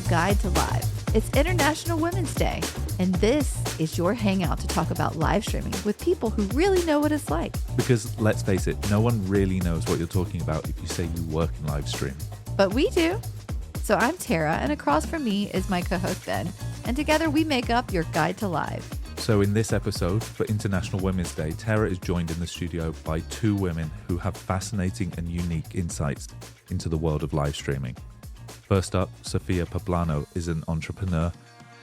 the Guide to Live. It's International Women's Day, and this is your hangout to talk about live streaming with people who really know what it's like. Because let's face it, no one really knows what you're talking about if you say you work in live stream. But we do. So I'm Tara, and across from me is my co-host Ben, and together we make up your Guide to Live. So in this episode, for International Women's Day, Tara is joined in the studio by two women who have fascinating and unique insights into the world of live streaming. First up, Sofia Poblano is an entrepreneur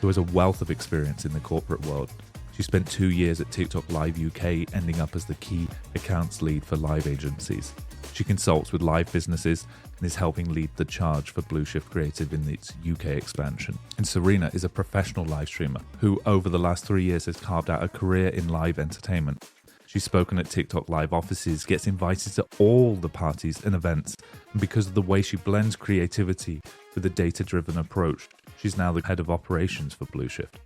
who has a wealth of experience in the corporate world. She spent 2 years at TikTok Live UK, ending up as the key accounts lead for live agencies. She consults with live businesses and is helping lead the charge for Blue Shift Creative in its UK expansion. And Serena is a professional live streamer who, over the last 3 years, has carved out a career in live entertainment. She's spoken at TikTok Live offices, gets invited to all the parties and events, and because of the way she blends creativity with a data-driven approach, she's now the head of operations for Blue Shift.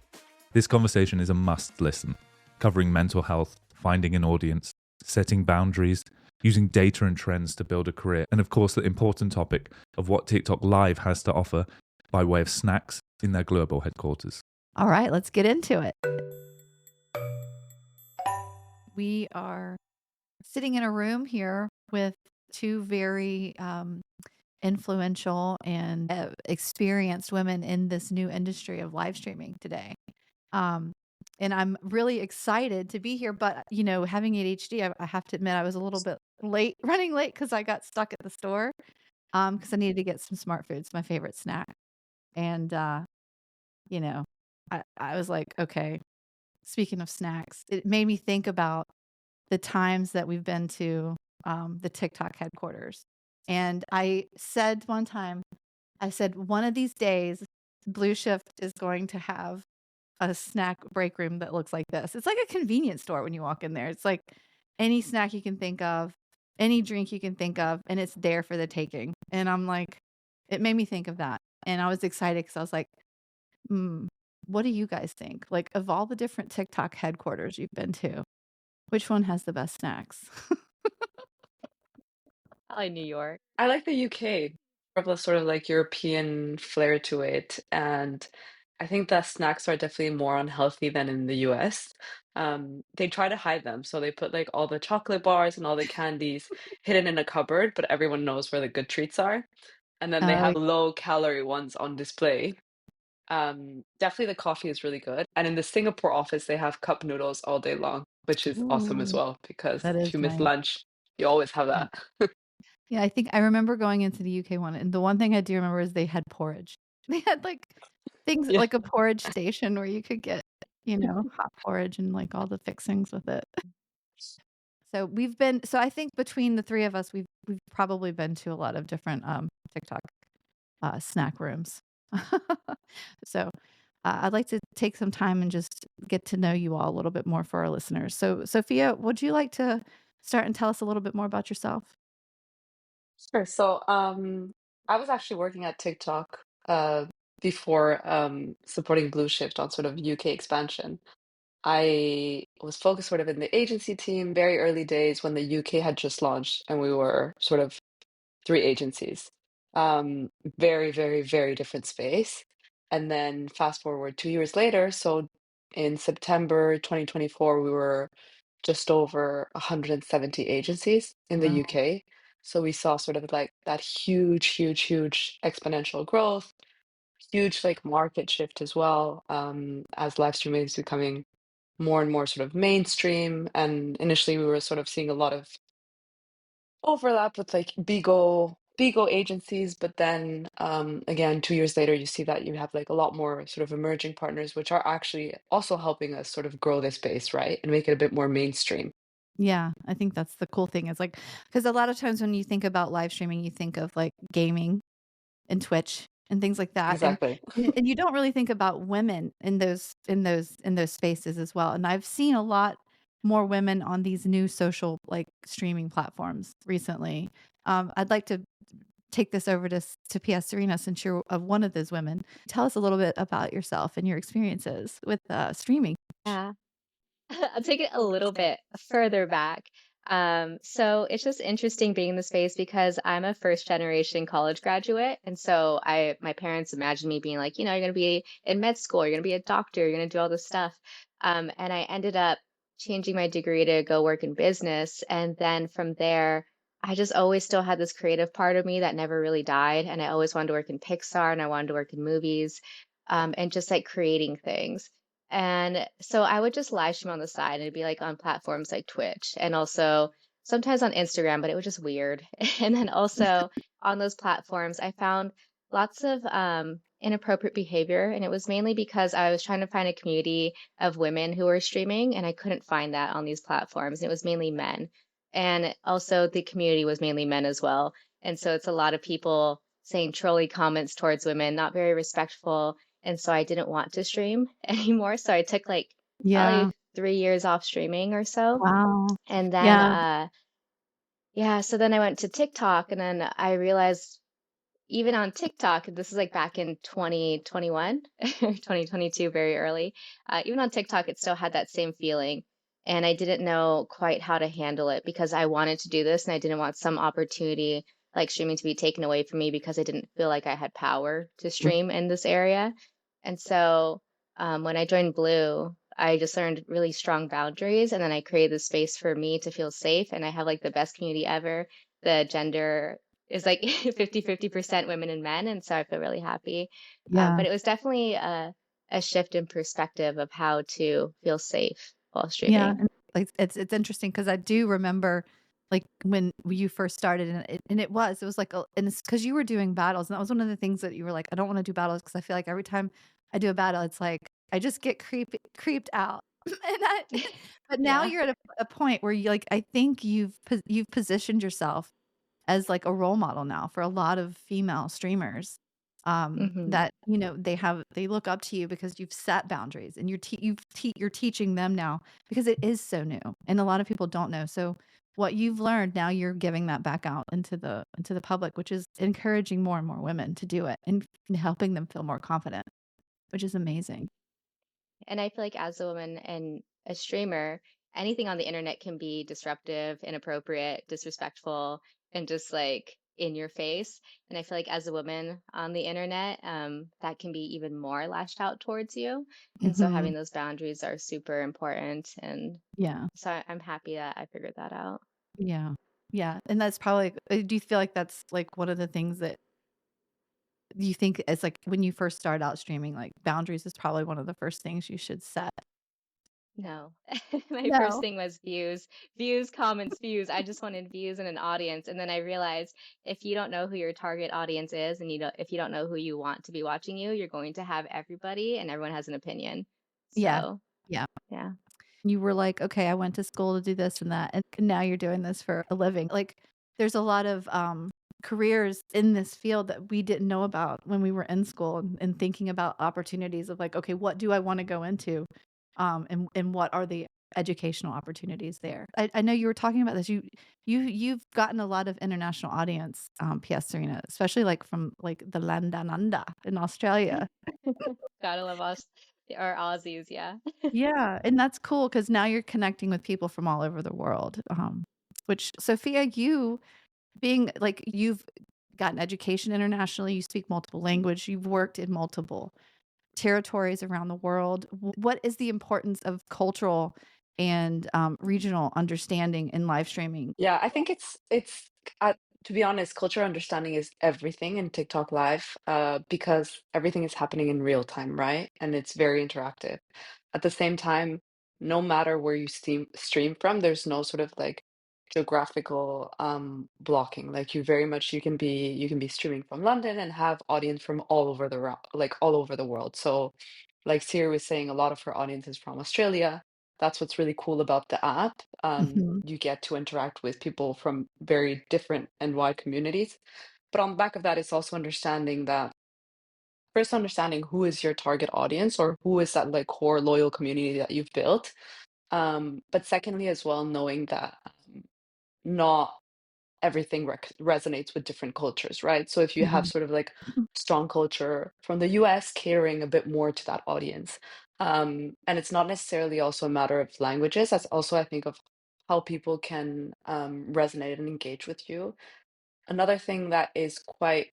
This conversation is a must listen, covering mental health, finding an audience, setting boundaries, using data and trends to build a career, and of course the important topic of what TikTok Live has to offer by way of snacks in their global headquarters. All right, let's get into it. We are sitting in a room here with two very influential and experienced women in this new industry of live streaming today. And I'm really excited to be here. But, you know, having ADHD, I have to admit I was a little bit running late because I got stuck at the store because I needed to get some Smart Foods, my favorite snack. And, you know, I was like, okay, speaking of snacks, it made me think about the times that we've been to the TikTok headquarters. And I said one time, one of these days, Blue Shift is going to have a snack break room that looks like this. It's like a convenience store when you walk in there. It's like any snack you can think of, any drink you can think of, and it's there for the taking. And I'm like, it made me think of that. And I was excited because I was like, what do you guys think? Like, of all the different TikTok headquarters you've been to, which one has the best snacks? I like New York. I like the UK. Of a sort of like European flair to it, and I think that snacks are definitely more unhealthy than in the US. They try to hide them, so they put like all the chocolate bars and all the candies hidden in a cupboard, but everyone knows where the good treats are. And then they Oh, have low calorie ones on display. Definitely the coffee is really good. And in the Singapore office, they have cup noodles all day long, which is awesome as ooh, well because that if is you miss nice. lunch, you always have Yeah. that. Yeah, I think I remember going into the UK one, and the one thing I do remember is they had porridge. They had like things Yeah. like a porridge station where you could get, hot porridge and like all the fixings with it. So I think between the three of us, we've probably been to a lot of different TikTok snack rooms. So I'd like to take some time and just get to know you all a little bit more for our listeners. So Sophia, would you like to start and tell us a little bit more about yourself? Sure. So, I was actually working at TikTok before supporting Blue Shift on sort of UK expansion. I was focused sort of in the agency team, very early days when the UK had just launched, and we were sort of three agencies. Very, very, very different space. And then fast forward 2 years later, so in September 2024, we were just over 170 agencies in the Wow. UK. So we saw sort of like that huge, huge, huge exponential growth, huge like market shift as well, as live streaming is becoming more and more sort of mainstream. And initially we were sort of seeing a lot of overlap with like Bigo agencies, but then again 2 years later you see that you have like a lot more sort of emerging partners which are actually also helping us sort of grow this space, right? And make it a bit more mainstream. Yeah, I think that's the cool thing is like, because a lot of times when you think about live streaming, you think of like gaming and Twitch and things like that. And Exactly. and you don't really think about women in those spaces as well. And I've seen a lot more women on these new social like streaming platforms recently. I'd like to take this over to PS Serena since you're one of those women. Tell us a little bit about yourself and your experiences with streaming. Yeah. I'll take it a little bit further back. So it's just interesting being in the space because I'm a first generation college graduate. And so my parents imagined me being like, you're going to be in med school, you're going to be a doctor, you're going to do all this stuff. And I ended up changing my degree to go work in business. And then from there, I just always still had this creative part of me that never really died. And I always wanted to work in Pixar and I wanted to work in movies, and just like creating things. And so I would just live stream on the side and it'd be like on platforms like Twitch and also sometimes on Instagram, but it was just weird. And then also on those platforms, I found lots of inappropriate behavior. And it was mainly because I was trying to find a community of women who were streaming and I couldn't find that on these platforms. And it was mainly men. And also the community was mainly men as well. And so it's a lot of people saying trolly comments towards women, not very respectful, and so I didn't want to stream anymore. So I took like Yeah. probably 3 years off streaming or so. Wow. And then, Yeah. yeah, so then I went to TikTok and then I realized even on TikTok, this is like back in 2021 or 2022, very early. Even on TikTok, it still had that same feeling. And I didn't know quite how to handle it because I wanted to do this and I didn't want some opportunity like streaming to be taken away from me because I didn't feel like I had power to stream in this area. And so when I joined Blue, I just learned really strong boundaries and then I created the space for me to feel safe. And I have like the best community ever. The gender is like 50-50% women and men. And so I feel really happy. Yeah. But it was definitely a shift in perspective of how to feel safe while Yeah, streaming. and, like, it's interesting because I do remember, like, when you first started, and it was like a and it's because you were doing battles, and that was one of the things that you were like, "I don't wanna do battles because I feel like every time I do a battle, it's like, I just get creeped out." And I but now Yeah. you're at a point where you, like, I think you've positioned yourself as, like, a role model now for a lot of female streamers, Hmm. that, they look up to you because you've set boundaries and you're teaching them now because it is so new and a lot of people don't know. So what you've learned, now you're giving that back out into the public, which is encouraging more and more women to do it and helping them feel more confident, which is amazing. And I feel like as a woman and a streamer, anything on the internet can be disruptive, inappropriate, disrespectful, and just like in your face. And I feel like as a woman on the internet, that can be even more lashed out towards you. And so Mhm. having those boundaries are super important. And Yeah. so I'm happy that I figured that out. Yeah. Yeah, and that's probably do you feel like that's, like, one of the things that you think it's like when you first start out streaming, like, boundaries is probably one of the first things you should set? No. My first No. thing was views, comments, views. I just wanted views and an audience. And then I realized if you don't know who your target audience is and if you don't know who you want to be watching you, you're going to have everybody and everyone has an opinion. Yeah. So, Yeah. yeah. You were like, "Okay, I went to school to do this and that," and now you're doing this for a living. Like, there's a lot of, careers in this field that we didn't know about when we were in school and thinking about opportunities of like, "Okay, what do I wanna go into?" And what are the educational opportunities there? I know you were talking about this. You've gotten a lot of international audience, PS Serena, especially, like, from, like, the Landananda in Australia. Gotta love us or Aussies, yeah. Yeah, and that's cool because now you're connecting with people from all over the world, which Sophia, you being like, you've gotten education internationally, you speak multiple language, you've worked in multiple territories around the world. What is the importance of cultural and, regional understanding in live streaming? Yeah, I think to be honest, cultural understanding is everything in TikTok Live, because everything is happening in real time, right? And it's very interactive. At the same time, no matter where you stream from, there's no sort of like geographical blocking. Like you can be streaming from London and have audience from all over the world. So like Siri was saying, a lot of her audience is from Australia. That's what's really cool about the app. Mhm, You get to interact with people from very different and wide communities. But on the back of that, it's also understanding that first understanding who is your target audience or who is that like core loyal community that you've built. But secondly, as well, knowing that not everything resonates with different cultures, right? So if you have mhm, sort of like strong culture from the US catering a bit more to that audience, and it's not necessarily also a matter of languages, that's also I think of how people can resonate and engage with you. Another thing that is quite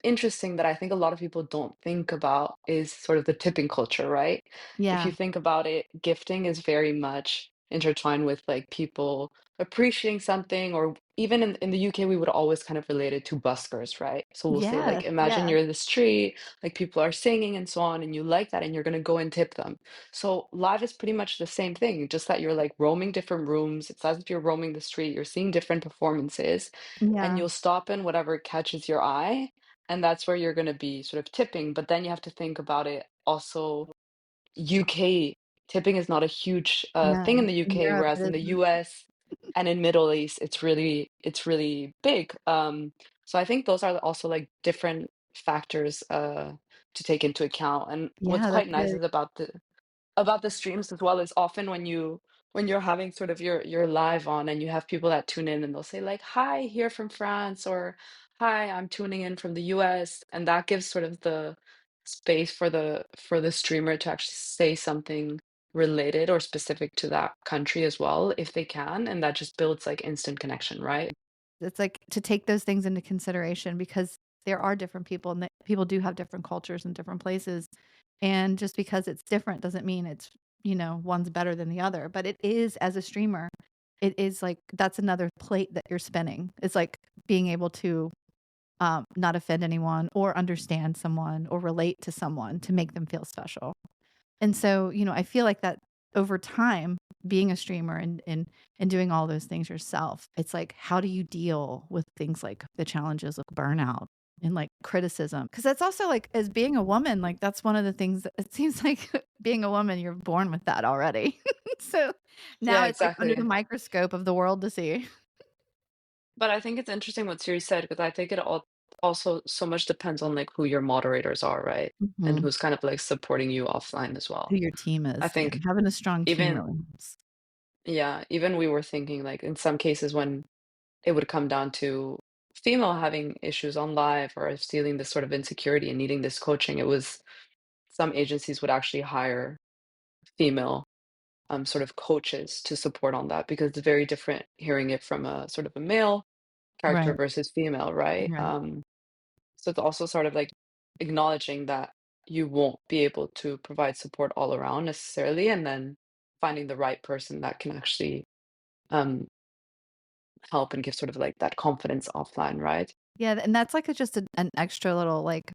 interesting that I think a lot of people don't think about is sort of the tipping culture, right? If you Yeah. think about it, gifting is very much intertwined with like people appreciating something, or even in the UK, we would always kind of relate it to buskers, right? So we'll say, like, Yes. imagine Yeah. you're in the street, like people are singing and so on, and you like that, and you're gonna go and tip them. So live is pretty much the same thing, just that you're like roaming different rooms. It's as if you're roaming the street, you're seeing different performances and Yeah. you'll stop in whatever catches your eye, and that's where you're gonna be sort of tipping, but then you have to think about it also UK, tipping is not a huge, Yeah. thing in the In UK, Europe, whereas in it the is. US and in Middle East, it's really big, so I think those are also, like, different factors, to take into account, and what's Yeah, quite that's nice very is about the streams as well is often when you're having sort of your live on and you have people that tune in and they'll say like, "Hi, here from France," or "Hi, I'm tuning in from the US," and that gives sort of the space for the streamer to actually say something related or specific to that country as well, if they can, and that just builds like instant connection, right? it's like to take those things into consideration because there are different people and that people do have different cultures in different places. And just because it's different doesn't mean it's, one's better than the other. But it is as a streamer, it is like that's another plate that you're spinning. It's like being able to not offend anyone or understand someone or relate to someone to make them feel special. And so, I feel like that over time, being a streamer and doing all those things yourself, it's like, how do you deal with things like the challenges of burnout and like criticism? Because that's also like, as being a woman, like that's one of the things that it seems like being a woman, you're born with that already. So now Yeah, it's like under the exactly. microscope of the world to see. But I think it's interesting what Siri said because I think it all also so much depends on like who your moderators are, right? And Mhm. who's kind of like supporting you offline as Who well. your team I is. Yeah. think Having a strong team even really helps. yeah, even we were thinking like in some cases when it would come down to female having issues on live or feeling this sort of insecurity and needing this coaching, it was some agencies would actually hire female sort of coaches to support on that because it's very different hearing it from a sort of a male character Right. versus female, right? Right. So it's also sort of like acknowledging that you won't be able to provide support all around necessarily, and then finding the right person that can actually um, help and give sort of like that confidence offline, right? Yeah, and that's like just an extra little like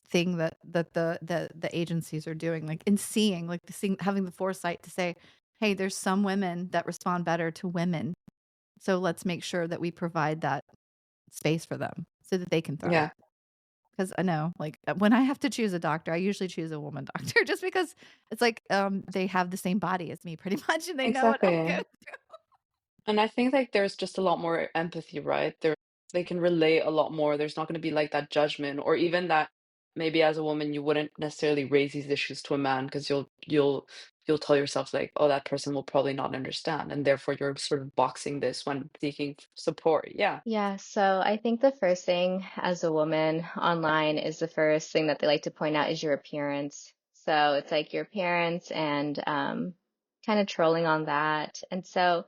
thing that the agencies are doing, like in seeing, like the seeing, having the foresight to say, hey, there's some women that respond better to women, so let's make sure that we provide that space for them so that they can thrive. Yeah, Because I know, like when I have to choose a doctor, I usually choose a woman doctor, just because it's like they have the same body as me pretty much, and they know what I'm exactly. going. And I think like there's just a lot more empathy, right? They can relate a lot more. There's not going to be like that judgment or even that maybe as a woman you wouldn't necessarily raise these issues to a man because you'll tell yourself like, oh, that person will probably not understand, and therefore you're sort of boxing this when seeking support. Yeah. Yeah, so I think the first thing as a woman online is the first thing that they like to point out is your appearance. So it's like your appearance and kind of trolling on that. And so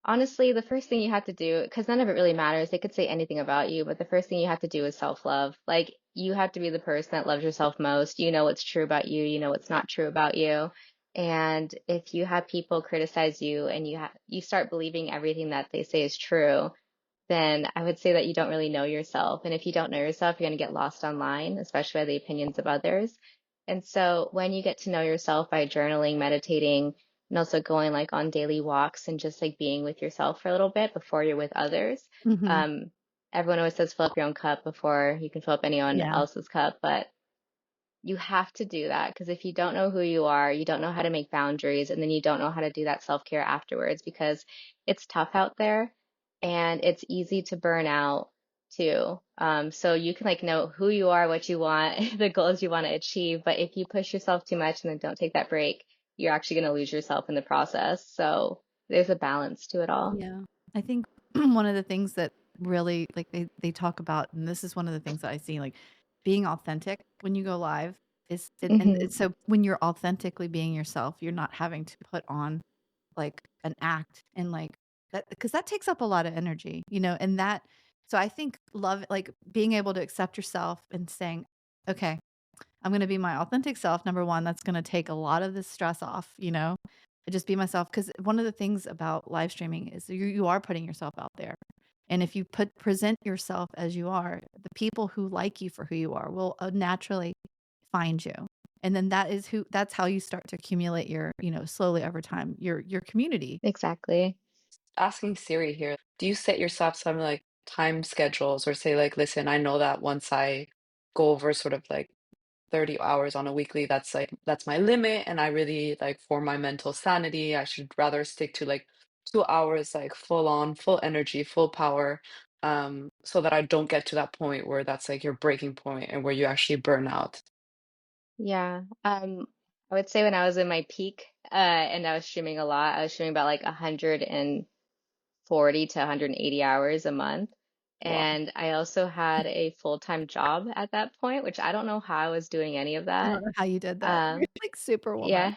honestly, the first thing you have to do, because none of it really matters, they could say anything about you, but the first thing you have to do is self-love. Like, you have to be the person that loves yourself most. You know what's true about you, you know what's not true about you. And if you have people criticize you and you start believing everything that they say is true, then I would say that you don't really know yourself. And if you don't know yourself, you're going to get lost online, especially by the opinions of others. And so when you get to know yourself by journaling, meditating, and also going like on daily walks and just like being with yourself for a little bit before you're with others, Hmm. um, everyone always says fill up your own cup before you can fill up anyone Yeah. else's cup. But you have to do that because if you don't know who you are, you don't know how to make boundaries, and then you don't know how to do that self care afterwards because it's tough out there and it's easy to burn out too. So you can like know who you are, what you want, the goals you want to achieve. But if you push yourself too much and then don't take that break, you're actually going to lose yourself in the process. So there's a balance to it all. Yeah. I think one of the things that really like they talk about, and this is one of the things that I see, like being authentic when you go live is and Hmm. so when you're authentically being yourself, you're not having to put on like an act and like that because that takes up a lot of energy, and that so I think love like being able to accept yourself and saying, "Okay, I'm gonna be my authentic self, number 1, that's gonna take a lot of this stress off, and just be myself. Because one of the things about live streaming is you are putting yourself out there, and if you present yourself as you are, the people who like you for who you are will, naturally find you, and then that's how you start to accumulate your, slowly over time, your community. Exactly. Asking Siri here, do you set yourself some like time schedules or say like, listen, I know that once I go over sort of like 30 hours on a weekly, that's my limit. And I really like for my mental sanity, I should rather stick to like 2 hours, like full on, full energy, full power, so that I don't get to that point where that's like your breaking point and where you actually burn out. Yeah. I would say when I was in my peak, and I was streaming a lot, I was streaming about like 140 to 180 hours a month. Wow. And I also had a full-time job at that point, which I don't know how I was doing any of I that. don't know how you did that. You're Um, like Superwoman. yeah,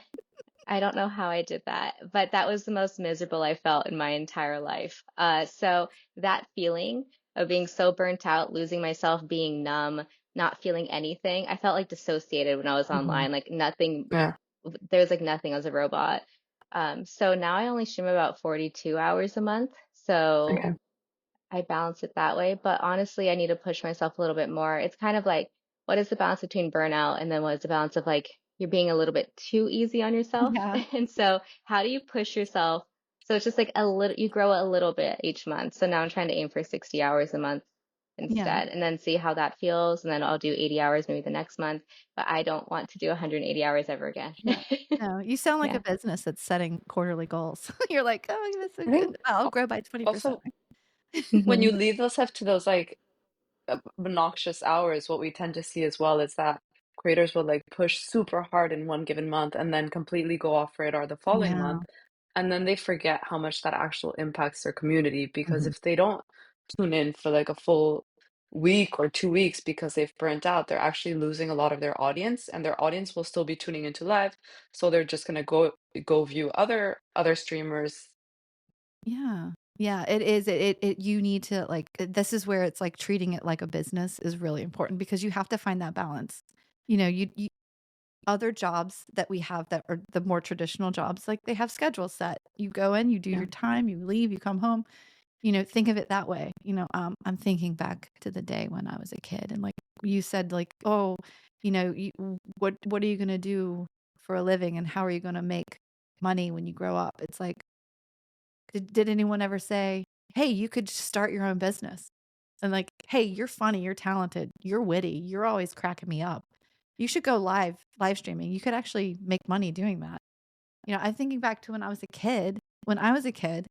I don't know how I did that, but that was the most miserable I felt in my entire life. So that feeling of being so burnt out, losing myself, being numb, not feeling anything, I felt like dissociated when I was Mhm. online, like nothing, Yeah. there was like nothing, I was a robot. So now I only stream about 42 hours a month. So Okay. I balance it that way. But honestly, I need to push myself a little bit more. It's kind of like, what is the balance between burnout and then what is the balance of like you're being a little bit too easy on yourself? Yeah, And so, how do you push yourself? So it's just like a little, you grow a little bit each month. So now I'm trying to aim for 60 hours a month yeah. instead, and then see how that feels. And then I'll do 80 hours maybe the next month. But I don't want to do 180 hours ever again. No, no, you sound like a Yeah. business that's setting quarterly goals. You're like, "Oh, that's a I think good I'll al- grow by 20%." also when you Hmm. leave yourself to those like obnoxious hours, what we tend to see as well is that creators will like push super hard in one given month and then completely go off radar the following Yeah. month. And then they forget how much that actual impacts their community because Mhm. if they don't tune in for like a full week or 2 weeks because they've burnt out, they're actually losing a lot of their audience and their audience will still be tuning into live. So they're just gonna go view other streamers. Yeah. Yeah, it is. It you need to, like this is where it's like treating it like a business is really important because you have to find that balance. You other jobs that we have that are the more traditional jobs, like, they have schedules set. You go in, you do Yeah. your time, you leave, you come home. Think of it that way. I'm thinking back to the day when I was a kid and like you said, like, oh, what are you gonna do for a living and how are you gonna make money when you grow up? It's like, did anyone ever say, hey, you could just start your own business? And like, hey, you're funny, you're talented, you're witty, you're always cracking me up. You should go live streaming. You could actually make money doing that. I'm thinking back to when I was a kid. When I was a kid,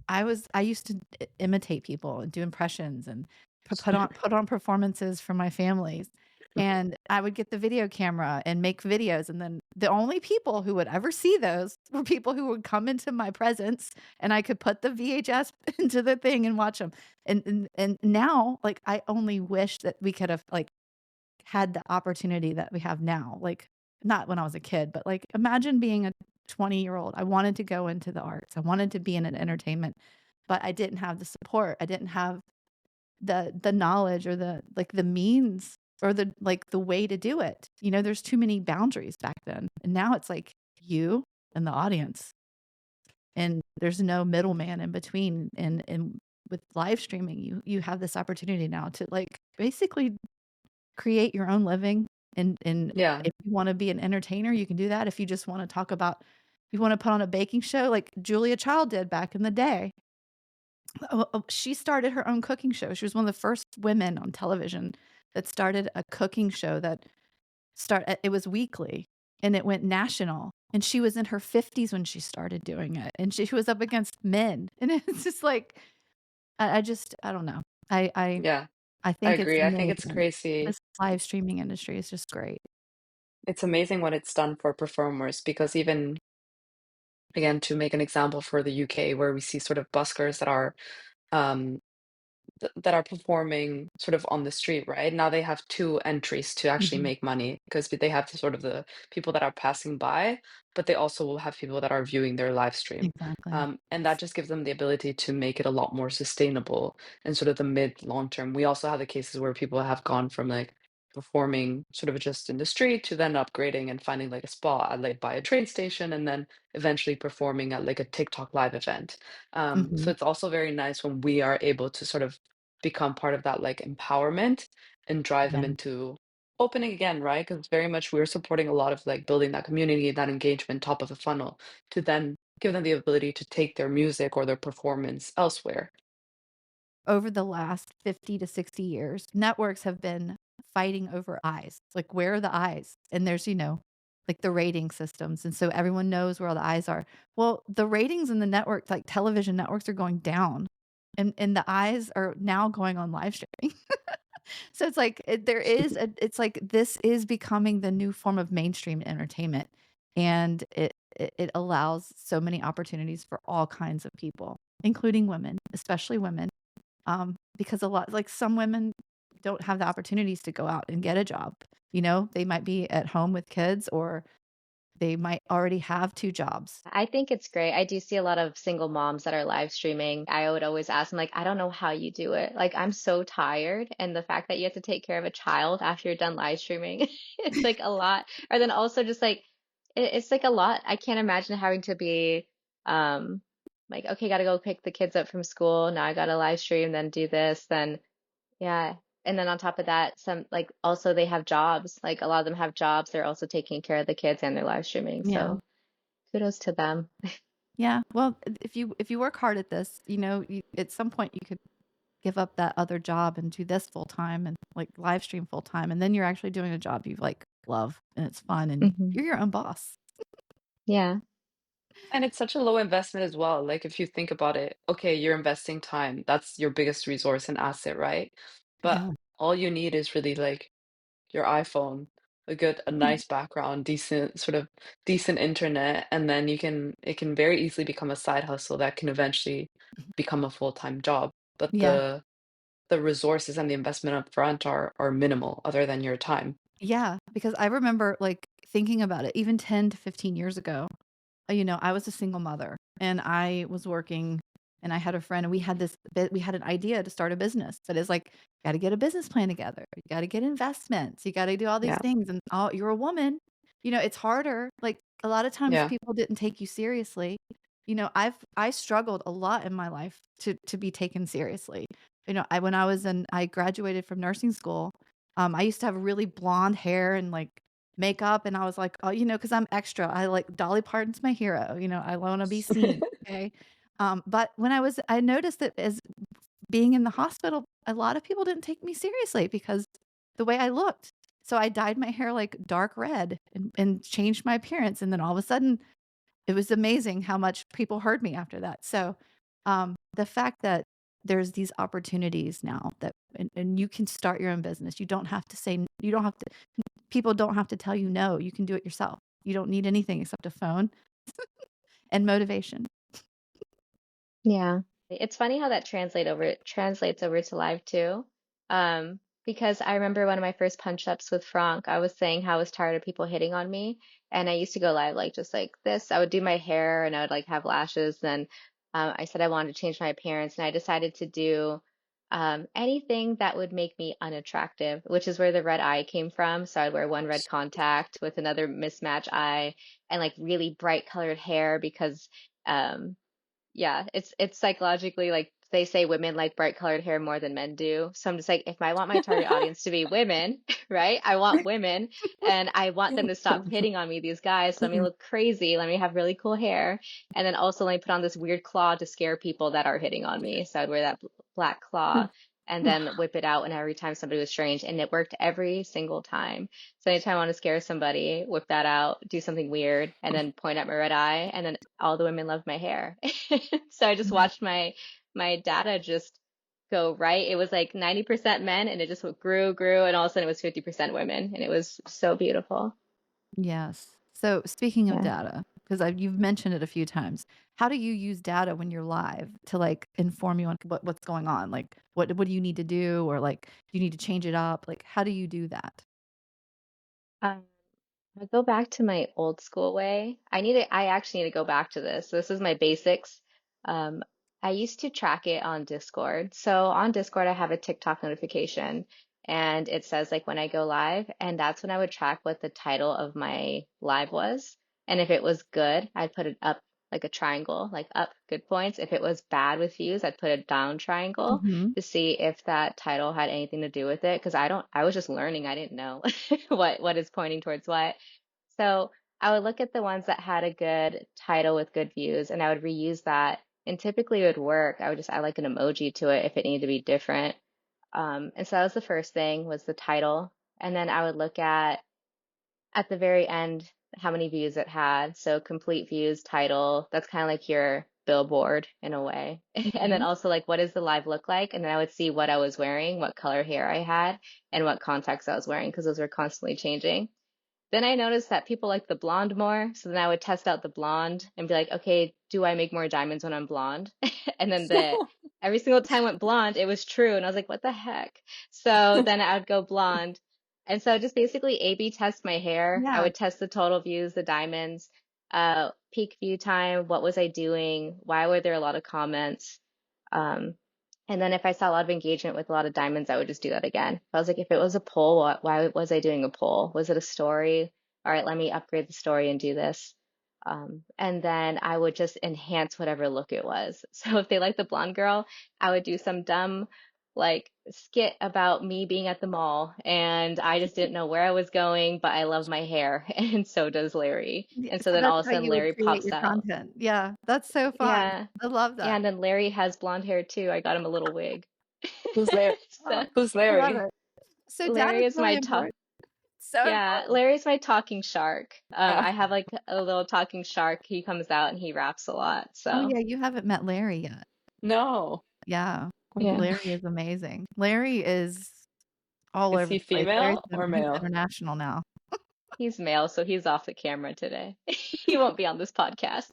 I used to imitate people and do impressions and put on performances for my families, and I would get the video camera and make videos, and then the only people who would ever see those were people who would come into my presence, and I could put the VHS into the thing and watch them. And now, like, I only wish that we could have, like, had the opportunity that we have now, like, not when I was a kid, but, like, imagine being a 20-year-old. I wanted to go into the arts. I wanted to be in an entertainment, but I didn't have the support. I didn't have the knowledge or the means or the way to do it. There's too many boundaries back then, and now it's, like, you and the audience, and there's no middleman in between, and with live streaming, you have this opportunity now to, like, basically create your own living, and Yeah. if you wanna be an entertainer, you can do that. If you just wanna talk about you wanna put on a baking show like Julia Child did back in the day. She started her own cooking show. She was one of the first women on television that started a cooking show it was weekly, and it went national, and she was in her 50s when she started doing it, and she was up against men, and it's just like, I don't know. I Yeah. I I think it's agree. I think it's amazing. crazy. This live streaming industry is just great. It's amazing what it's done for performers because even again, to make an example for the UK where we see sort of buskers that are um that are performing sort of on the street, right? Now they have two entries to actually Mhm. make money because they have the sort of the people that are passing by, but they also will have people that are viewing their live stream. Exactly. And that just gives them the ability to make it a lot more sustainable in sort of the mid long term. We also have the cases where people have gone from like performing sort of just in the street to then upgrading and finding like a spot at like by a train station and then eventually performing at like a TikTok live event. So Mhm. it's also very nice when we are able to sort of become part of that like empowerment and drive Yeah. them into opening again, right? Because very much we're supporting a lot of like building that community, that engagement top of the funnel to then give them the ability to take their music or their performance elsewhere. Over the last 50 to 60 years, networks have been fighting over eyes. Like, where are the eyes? And there's, like the rating systems. And so everyone knows where all the eyes are. Well, the ratings in the network, like television networks, are going down. And the eyes are now going on live streaming. So it's like it's like this is becoming the new form of mainstream entertainment. And it allows so many opportunities for all kinds of people, including women, especially women, because a lot like some women don't have the opportunities to go out and get a job. They might be at home with kids or they might already have 2 jobs. I think it's great. I do see a lot of single moms that are live streaming. I would always ask them, like, I don't know how you do it. Like, I'm so tired. And the fact that you have to take care of a child after you're done live streaming, it's like a lot. Or then also just like, it's like a lot. I can't imagine having to be, um, like, okay, gotta go pick the kids up from school. Now I gotta live stream, then do this, then, yeah. And then on top of that, some like also they have jobs. Like a lot of them have jobs. They're also taking care of the kids and they're live streaming. Yeah. So kudos to them. Yeah. Well, if you work hard at this, at some point you could give up that other job and do this full time and like live stream full time, and then you're actually doing a job you like love and it's fun and Hmm. you're your own boss. Yeah. And it's such a low investment as well. Like if you think about it, okay, you're investing time. That's your biggest resource and asset, right? But Yeah. all you need is really like your iPhone, a nice background, decent internet, and then it can very easily become a side hustle that can eventually become a full-time job. But Yeah. the resources and the investment up front are minimal other than your time. Yeah, because I remember like thinking about it even 10 to 15 years ago. I was a single mother and I was working and I had a friend and we had an idea to start a business. But it's like, got to get a business plan together. You got to get investments. You got to do all these Yeah, things. And you're a woman, it's harder. Like a lot of times yeah, people didn't take you seriously. I struggled a lot in my life to be taken seriously. I graduated from nursing school. I used to have really blonde hair and like makeup, and I was like, "Oh," because I'm extra. I like Dolly Parton's my hero, I wanna be seen, okay? But I noticed that as being in the hospital, a lot of people didn't take me seriously because the way I looked. So I dyed my hair like dark red and changed my appearance, and then all of a sudden, it was amazing how much people heard me after that. So, the fact that there's these opportunities now that and you can start your own business. You don't have to people don't have to tell you no, you can do it yourself. You don't need anything except a phone and motivation. Yeah. It's funny how that translates over to live too. Because I remember one of my first punch ups with Frank, I was saying how I was tired of people hitting on me. And I used to go live like just like this. I would do my hair and I would like have lashes. Then I said I wanted to change my appearance and I decided to do anything that would make me unattractive, which is where the red eye came from. So I'd wear one red contact with another mismatch eye and like really bright colored hair because um yeah, it's psychologically like they say women like bright colored hair more than men do. So I'm just like, if I want my target audience to be women, right? I want women and I want them to stop hitting on me, these guys. So let me look crazy. Let me have really cool hair. And then also let me put on this weird claw to scare people that are hitting on me. So I'd wear that black claw and then whip it out and every time somebody was strange. And it worked every single time. So anytime I want to scare somebody, whip that out, do something weird, and then point at my red eye, and then all the women love my hair. So I just watched my data just go right. It was like 90% men, and it just grew, and all of a sudden it was 50% women, and it was so beautiful. Yes. So speaking of Yeah. data, Because you've mentioned it a few times. How do you use data when you're live to, like, inform you on what's going on? Like, what do you need to do? Or, like, do you need to change it up? Like, how do you do that? Um, I go back to my old school way. I actually need to go back to this. This is my basics. Um, I used to track it on Discord. So on Discord, I have a TikTok notification and it says like when I go live, and that's when I would track what the title of my live was. And if it was good, I'd put it up like a triangle, like up, good points. If it was bad with views, I'd put a down triangle Mhm. to see if that title had anything to do with it. Because I was just learning. I didn't know what is pointing towards what. So I would look at the ones that had a good title with good views and I would reuse that. And typically it would work. I would just add like an emoji to it if it needed to be different. And so that was the first thing was the title. And then I would look at the very end how many views it had. So complete views, title, that's kind of like your billboard in a way. And then Mhm. also like what does the live look like? And then I would see what I was wearing, what color hair I had, and what contacts I was wearing because those were constantly changing. Then I noticed that people like the blonde more. So then I would test out the blonde and be like, okay, do I make more diamonds when I'm blonde? And then every single time I went blonde, it was true. And I was like, what the heck? So then I would go blonde. And so just basically A/B test my hair. I Yeah. would test the total views, the diamonds, peak view time. What was I doing? Why were there a lot of comments? Um, and then if I saw a lot of engagement with a lot of diamonds, I would just do that again. I was like, if it was a poll, why was I doing a poll? Was it a story? All right, let me upgrade the story and do this. And then I would just enhance whatever look it was. So if they like the blonde girl, I would do some dumb like skit about me being at the mall and I just didn't know where I was going, but I love my hair and so does Larry. Yeah, And so so then that's all of a how sudden you would Larry create pops your out. content. Yeah, that's so fun. Yeah. I love Yeah, that. and then Larry has blonde hair too. I got him a little wig. Who's Larry? Oh, So Who's I love Larry? it. So data Larry is is really my talk. important. So Yeah, important. Larry's my talking shark. Oh, I have like a little talking shark. He comes out and he raps a lot. Oh, So yeah, you haven't met Larry yet. no. Yeah, yeah, Larry is amazing. Larry is all Is over he the place. Larry's female or he's male? international now. he's male, so he's off the camera today. He won't be on this podcast.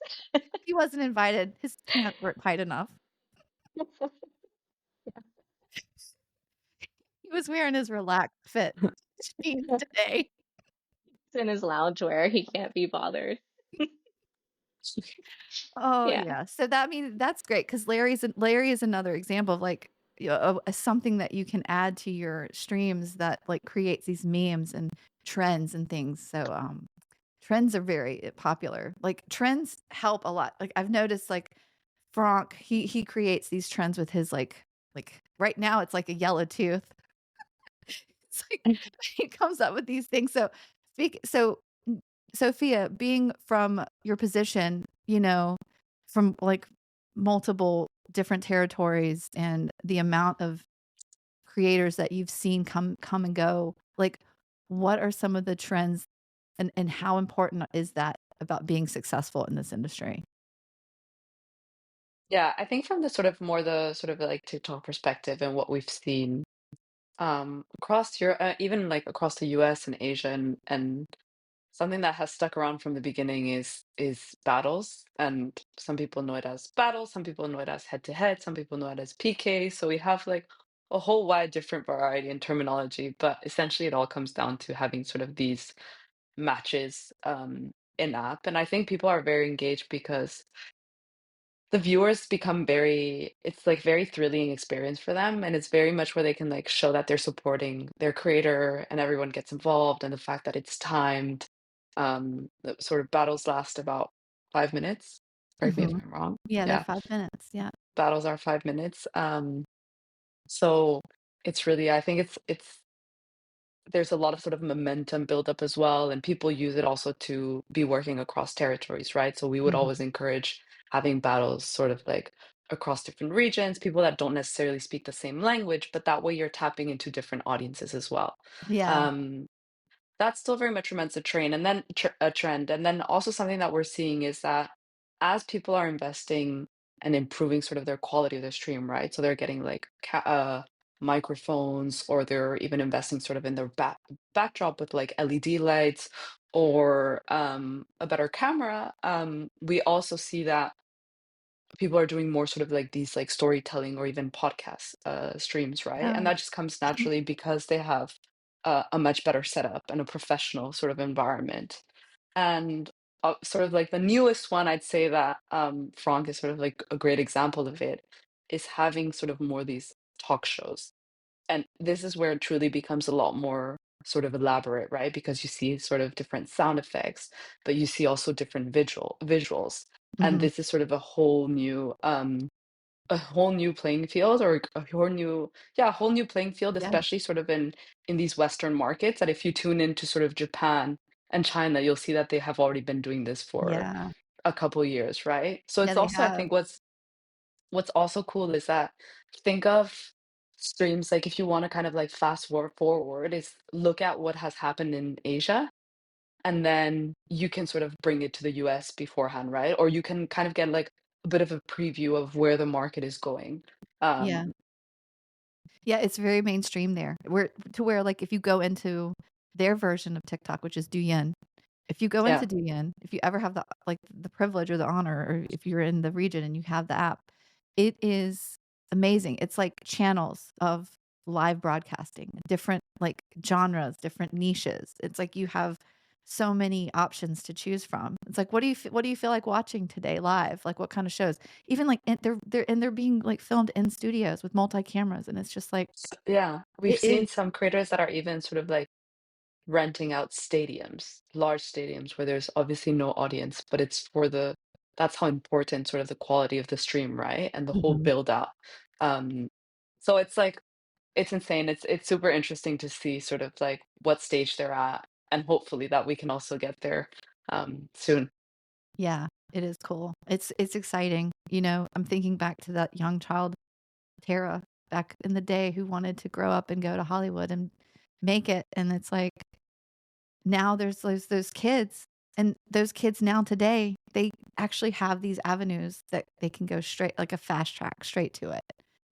He wasn't invited. His pants weren't tight enough. He was wearing his relaxed fit jeans today. He's in his loungewear. He can't be bothered. Oh, Yeah. yeah. So that means that's great because Larry is another example of like something that you can add to your streams that like creates these memes and trends and things. So trends are very popular. Like trends help a lot. Like I've noticed like Franck, he creates these trends with his like right now it's like a yellow tooth. It's like he comes up with these things. So Sophia, being from your position, from like multiple different territories and the amount of creators that you've seen come and go, like what are some of the trends and how important is that about being successful in this industry? Yeah, I think from the sort of more the sort of like TikTok perspective and what we've seen across Europe, even like across the US and Asia, and something that has stuck around from the beginning is battles. And some people know it as battles, some people know it as head to head, some people know it as PK. So we have like a whole wide different variety in terminology, but essentially it all comes down to having sort of these matches in app. And I think people are very engaged because the viewers become very it's like very thrilling experience for them, and it's very much where they can like show that they're supporting their creator and everyone gets involved, and the fact that it's timed. The sort of battles last about 5 minutes. Correct me if Mhm. I'm wrong. Yeah, they're Yeah, 5 minutes. Yeah. battles are 5 minutes. So it's really I think it's there's a lot of sort of momentum build up as well, and people use it also to be working across territories, right? So we would Mhm. always encourage having battles sort of like across different regions, people that don't necessarily speak the same language, but that way you're tapping into different audiences as well. Yeah. Um, that still very much remains a train and then a trend. And then also something that we're seeing is that as people are investing and improving sort of their quality of their stream, right? So they're getting like microphones, or they're even investing sort of in their backdrop with like LED lights, or a better camera, we also see that people are doing more sort of like these like storytelling or even podcast streams, right? And Oh, that just comes naturally because they have a much better setup and a professional sort of environment. And sort of like the newest one, I'd say that Franck is sort of like a great example of it, is having sort of more these talk shows. And this is where it truly becomes a lot more sort of elaborate, right? Because you see sort of different sound effects, but you see also different visuals. And mhm. this is sort of a whole new playing field, or a whole new, yeah, a whole new playing field, Yeah, especially sort of in these Western markets, that if you tune into sort of Japan and China, you'll see that they have already been doing this for yeah, a couple years, right? So yeah, it's they also, I have. think what's also cool is that, think of streams, like if you want to kind of like forward, is look at what has happened in Asia, and then you can sort of bring it to the US beforehand, right? Or you can kind of get like a bit of a preview of where the market is going. Yeah. Um, Yeah, it's very mainstream there. Where, like, if you go into their version of TikTok, which is Douyin, if you go yeah. into Douyin, if you ever have the privilege or the honor, or if you're in the region and you have the app, it is amazing. It's like channels of live broadcasting, different, like, genres, different niches. It's like you have so many options to choose from. It's like, what do you feel like watching today live? Like, what kind of shows? Even, like, they're being, like, filmed in studios with multi-cameras, and it's just like Yeah, we've it is. seen some creators that are even sort of like renting out stadiums, large stadiums where there's obviously no audience, but it's for that's how important sort of the quality of the stream, right? And the whole Mhm. build out. Um, so it's like it's insane. It's super interesting to see sort of like what stage they're at, and hopefully that we can also get there soon. Yeah, it is cool. It's exciting, I'm thinking back to that young child, Tara, back in the day who wanted to grow up and go to Hollywood and make it, and it's like, now there's those kids, and those kids now today, they actually have these avenues that they can go straight, like a fast track straight to it,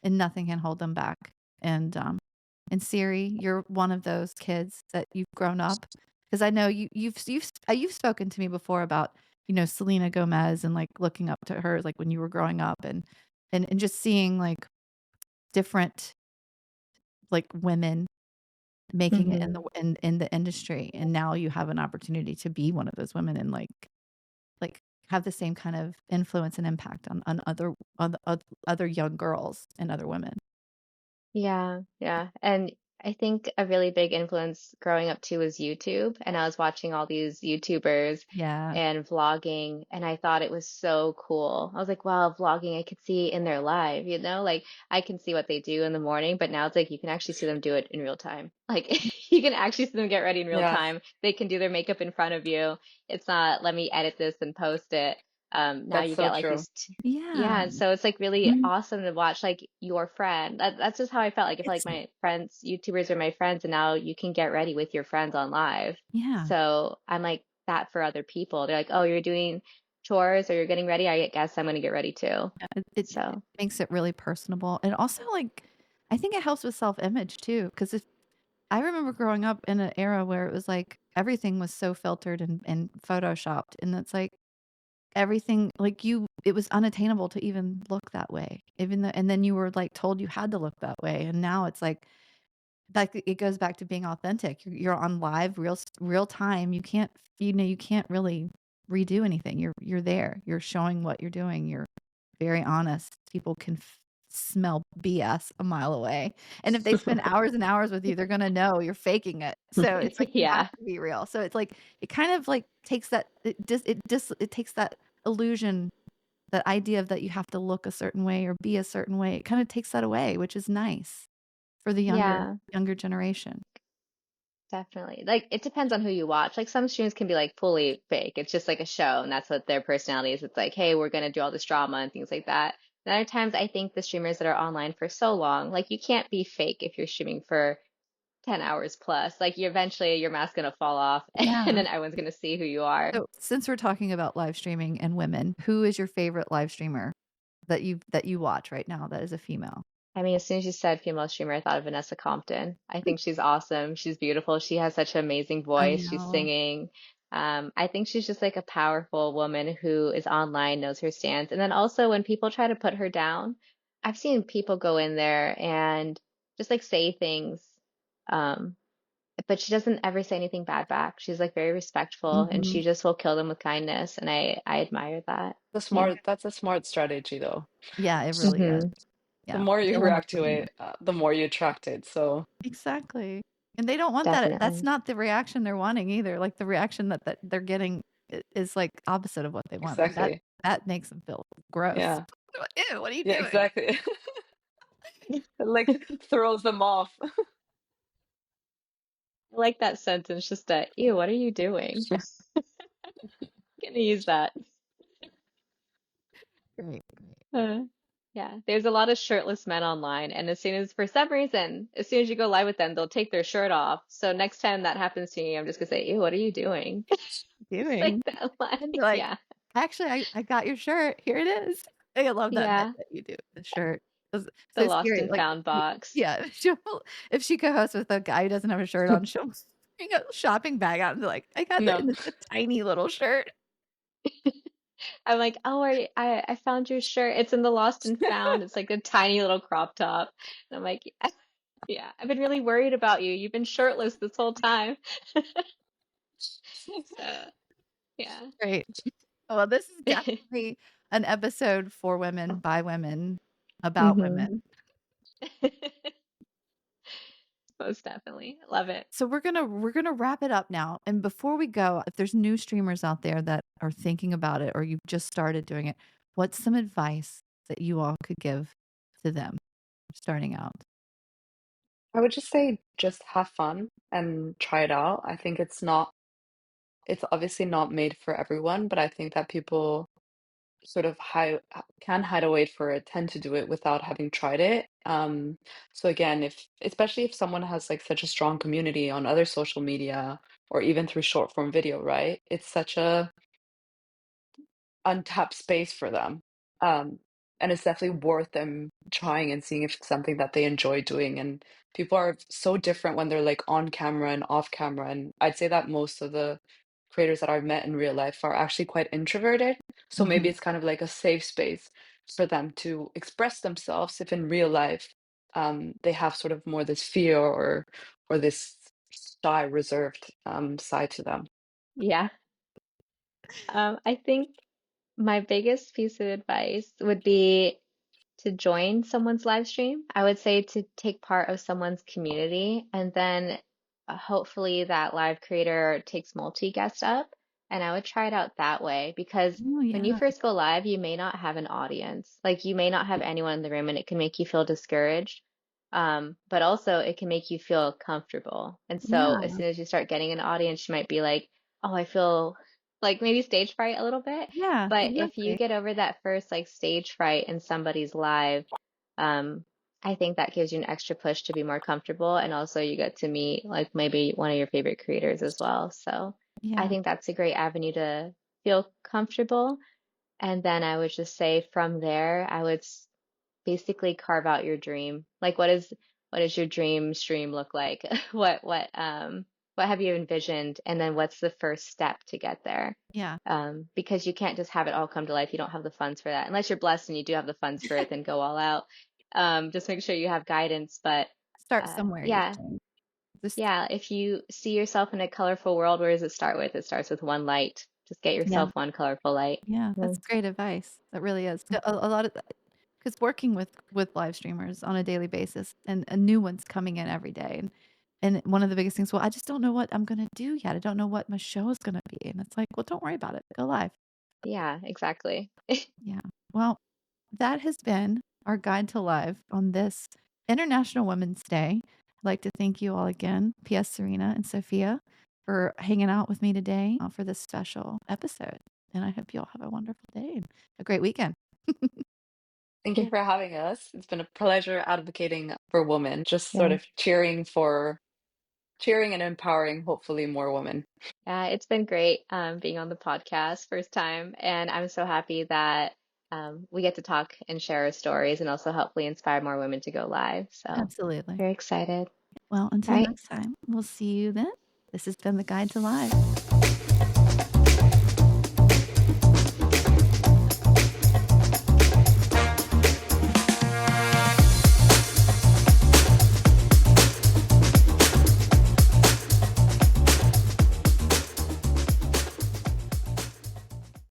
and nothing can hold them back. And Siri, you're one of those kids that you've grown up, because I know you've spoken to me before about, Selena Gomez, and, like, looking up to her, like, when you were growing up, and just seeing, like, different, like, women making it in Mhm. the industry, and now you have an opportunity to be one of those women, and, like, have the same kind of influence and impact on the other young girls and other women. Yeah, yeah. And I think a really big influence growing up too was YouTube. And I was watching all these YouTubers Yeah. and vlogging, and I thought it was so cool. I was like, wow, vlogging, I could see in their live, like I can see what they do in the morning, but now it's like you can actually see them do it in real time. Like you can actually see them get ready in real Yeah, time. They can do their makeup in front of you. It's not, let me edit this and post it. Now that's you so get like true. these Yeah. yeah, and so it's like really Mhm. awesome to watch like your friend. That's just how I felt. Like I feel like It's my friends, YouTubers are my friends, and now you can get ready with your friends on live. yeah. So I'm like that for other people. They're like, oh, you're doing chores or you're getting ready. I guess I'm gonna get ready too. It So makes it really personable, and also, like, I think it helps with self-image too, because if I remember growing up in an era where it was like everything was so filtered and photoshopped, and it's like everything, like, it was unattainable to even look that way, even though, and then you were, like, told you had to look that way, and now it's like it goes back to being authentic. You're on live, real time. You can't really redo anything. You're there. You're showing what you're doing. You're very honest. People can smell BS a mile away. And if they spend hours and hours with you, they're gonna know you're faking it. So it's like you have yeah, to be real. So it's like it kind of like takes that it takes that illusion, that idea of that you have to look a certain way or be a certain way. It kind of takes that away, which is nice for the yeah. younger generation. Definitely. Like it depends on who you watch. Like some streams can be like fully fake. It's just like a show and that's what their personality is. It's like, hey, we're gonna do all this drama and things like that. And other times I think the streamers that are online for so long, like you can't be fake if you're streaming for 10 hours plus. Like you eventually your mask's gonna fall off and Yeah. then everyone's gonna see who you are. So since we're talking about live streaming and women, who is your favorite live streamer that you watch right now that is a female? I mean, as soon as you said female streamer, I thought of Vanessa Compton. I think she's awesome. She's beautiful. She has such an amazing I voice. She's know. singing. I think she's just like a powerful woman who is online, knows her stance. And then also when people try to put her down, I've seen people go in there and just like say things. Um, but she doesn't ever say anything bad back. She's like very respectful and Hmm. she just will kill them with kindness. And I admire that. Yeah. That's a smart strategy though. Yeah, it really is. Hmm. The Yeah. more They you don't want react to put to them it, down. the more you attract it. So Exactly. And they don't want that. That's Definitely. not the reaction they're wanting either. Like the reaction that they're getting is like opposite of what they want. Like exactly. that makes them feel gross. Yeah. Ew, what are you Yeah, doing? exactly. It like throws them off. I like that sentence, just a, ew, what are you doing? Gonna use that. Great. Uh, yeah, there's a lot of shirtless men online, and as soon as, for some reason, as soon as you go live with them, they'll take their shirt off. So next time that happens to me, I'm just gonna say, ew, what are you doing? Just like Doing. that line. And be like, Yeah. actually, I got your shirt. Here it is. I love that bit Yeah. that you do with the shirt. It's The so lost scary. and Like, found box. yeah, if she co-hosts with a guy who doesn't have a shirt on, she'll bring a shopping bag out and be like, I got that, No. and it's a tiny little shirt. I'm like, oh, I found your shirt. It's in the lost and found. It's like a tiny little crop top. And I'm like, yeah, yeah, I've been really worried about you. You've been shirtless this whole time. So, yeah. Great. Well, this is definitely an episode for women by women about Hmm. women. Most definitely. Love it. So we're gonna wrap it up now. And before we go, if there's new streamers out there that are thinking about it or you've just started doing it, what's some advice that you all could give to them starting out? I would just say just have fun and try it out. I think it's obviously not made for everyone, but I think that people sort of can hide away for it, tend to do it without having tried it. So again, if especially if someone has like such a strong community on other social media or even through short form video, right? It's such a untapped space for them. Um, and it's definitely worth them trying and seeing if it's something that they enjoy doing. And people are so different when they're like on camera and off camera. And I'd say that most of the creators that I've met in real life are actually quite introverted. So maybe Mhm. it's kind of like a safe space for them to express themselves if in real life they have sort of more this fear or this shy, reserved side to them. Yeah. I think my biggest piece of advice would be to join someone's live stream. I would say to take part of someone's community and then hopefully that live creator takes multi-guest up. And I would try it out that way because Oh, when you yeah. first go live, you may not have an audience. Like you may not have anyone in the room and it can make you feel discouraged. But also it can make you feel comfortable. And so as Yeah. soon as you start getting an audience, you might be like, oh, I feel like maybe stage fright a little bit. Yeah, But if you exactly. get over that first like stage fright in somebody's live, um, I think that gives you an extra push to be more comfortable. And also you get to meet like maybe one of your favorite creators as well. So I Yeah. think that's a great avenue to feel comfortable. And then I would just say from there, I would basically carve out your dream. Like what does your dream stream look like? What have you envisioned? And then what's the first step to get there? Yeah. Because you can't just have it all come to life. You don't have the funds for that. Unless you're blessed and you do have the funds for it, then go all out. Just make sure you have guidance. But Start somewhere, you're yeah, saying. Just yeah. If you see yourself in a colorful world, where does it start with? It starts with one light. Just get yeah. yourself one colorful light. Yeah, that's Mm. great advice. That really is. A lot of because working with live streamers on a daily basis and new ones coming in every day and one of the biggest things, well, I just don't know what I'm gonna do yet. I don't know what my show is gonna be. And it's like, well, don't worry about it. Go live. Yeah, exactly. Yeah. Well, that has been our guide to live on this International Women's Day. I'd like to thank you all again, P.S. Serena and Sophia, for hanging out with me today for this special episode. And I hope you all have a wonderful day and a great weekend. Thank you for having us. It's been a pleasure advocating for women, just sort Yeah. of cheering and empowering, hopefully, more women. Yeah, it's been great being on the podcast first time, and I'm so happy that we get to talk and share our stories and also hopefully inspire more women to go live. So Absolutely. very excited. Well, All until right. next time, we'll see you then. This has been the Guide to Live.